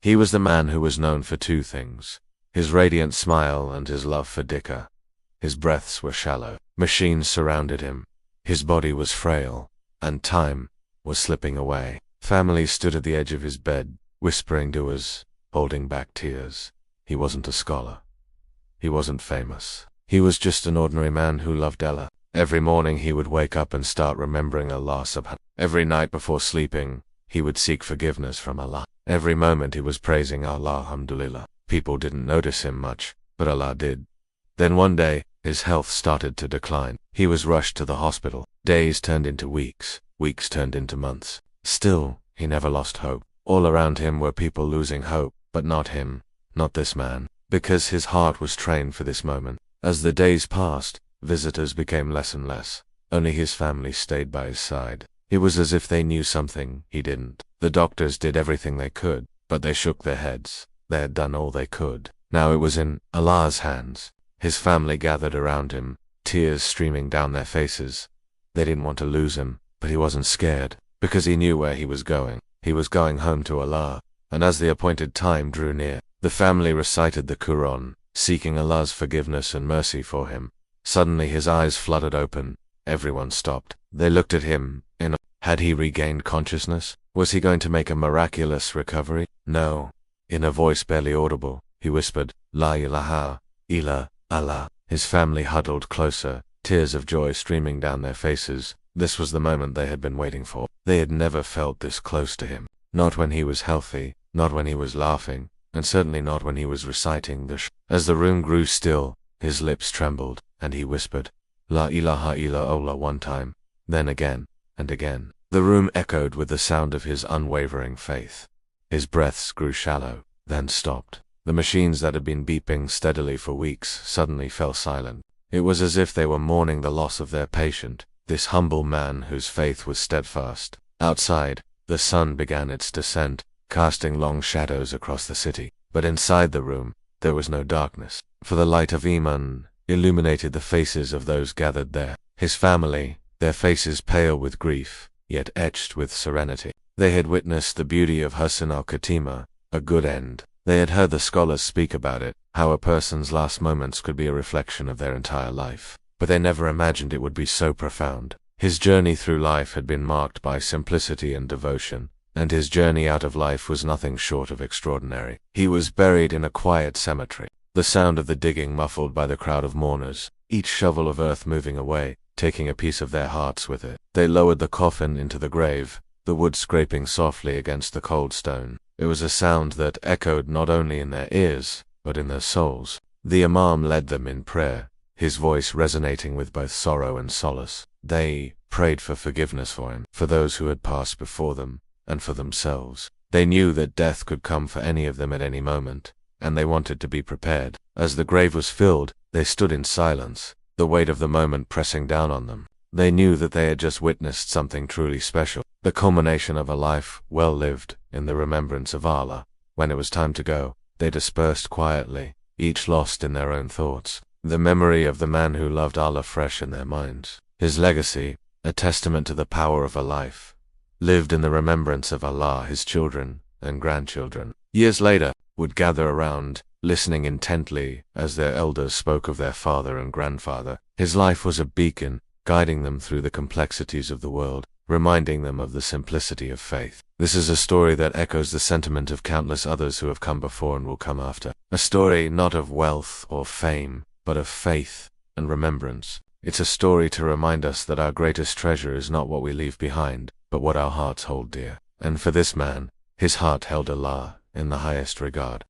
He was the man who was known for two things: his radiant smile and his love for Dhikr. His breaths were shallow. Machines surrounded him. His body was frail, and time was slipping away. Families stood at the edge of his bed, whispering du'as, holding back tears. He wasn't a scholar. He wasn't famous. He was just an ordinary man who loved Allah. Every morning he would wake up and start remembering Allah subhanahu. Every night before sleeping, he would seek forgiveness from Allah. Every moment he was praising Allah, alhamdulillah. People didn't notice him much, but Allah did. Then one day, his health started to decline. He was rushed to the hospital. Days turned into weeks. Weeks turned into months. Still, he never lost hope. All around him were people losing hope, but not him, not this man, because his heart was trained for this moment. As the days passed, visitors became less and less. Only his family stayed by his side. It was as if they knew something he didn't. The doctors did everything they could, but they shook their heads. They had done all they could. Now it was in Allah's hands. His family gathered around him, tears streaming down their faces. They didn't want to lose him, but he wasn't scared, because he knew where he was going. He was going home to Allah, and as the appointed time drew near, the family recited the Quran, seeking Allah's forgiveness and mercy for him. Suddenly his eyes flooded open. Everyone stopped. They looked at him. Had he regained consciousness? Was he going to make a miraculous recovery? No. In a voice barely audible, he whispered, La ilaha illa Allah. His family huddled closer, tears of joy streaming down their faces. This was the moment they had been waiting for. They had never felt this close to him. Not when he was healthy, not when he was laughing, and certainly not when he was reciting the As the room grew still, his lips trembled, and he whispered, La ilaha illa Allah one time, then again, and again. The room echoed with the sound of his unwavering faith. His breaths grew shallow, then stopped. The machines that had been beeping steadily for weeks suddenly fell silent. It was as if they were mourning the loss of their patient, this humble man whose faith was steadfast. Outside, the sun began its descent, casting long shadows across the city. But inside the room, there was no darkness, for the light of Iman illuminated the faces of those gathered there. His family, their faces pale with grief, yet etched with serenity. They had witnessed the beauty of Husn al-Khatima, a good end. They had heard the scholars speak about it, how a person's last moments could be a reflection of their entire life. But they never imagined it would be so profound. His journey through life had been marked by simplicity and devotion, and his journey out of life was nothing short of extraordinary. He was buried in a quiet cemetery, the sound of the digging muffled by the crowd of mourners, each shovel of earth moving away, taking a piece of their hearts with it. They lowered the coffin into the grave, the wood scraping softly against the cold stone. It was a sound that echoed not only in their ears, but in their souls. The Imam led them in prayer, his voice resonating with both sorrow and solace. They prayed for forgiveness for him, for those who had passed before them, and for themselves. They knew that death could come for any of them at any moment, and they wanted to be prepared. As the grave was filled, they stood in silence, the weight of the moment pressing down on them. They knew that they had just witnessed something truly special, the culmination of a life well lived in the remembrance of Allah. When it was time to go, they dispersed quietly, each lost in their own thoughts, the memory of the man who loved Allah fresh in their minds. His legacy, a testament to the power of a life, lived in the remembrance of Allah. His children and grandchildren, years later, would gather around, listening intently as their elders spoke of their father and grandfather. His life was a beacon, guiding them through the complexities of the world, reminding them of the simplicity of faith. This is a story that echoes the sentiment of countless others who have come before and will come after. A story not of wealth or fame, but of faith and remembrance. It's a story to remind us that our greatest treasure is not what we leave behind, but what our hearts hold dear. And for this man, his heart held Allah in the highest regard.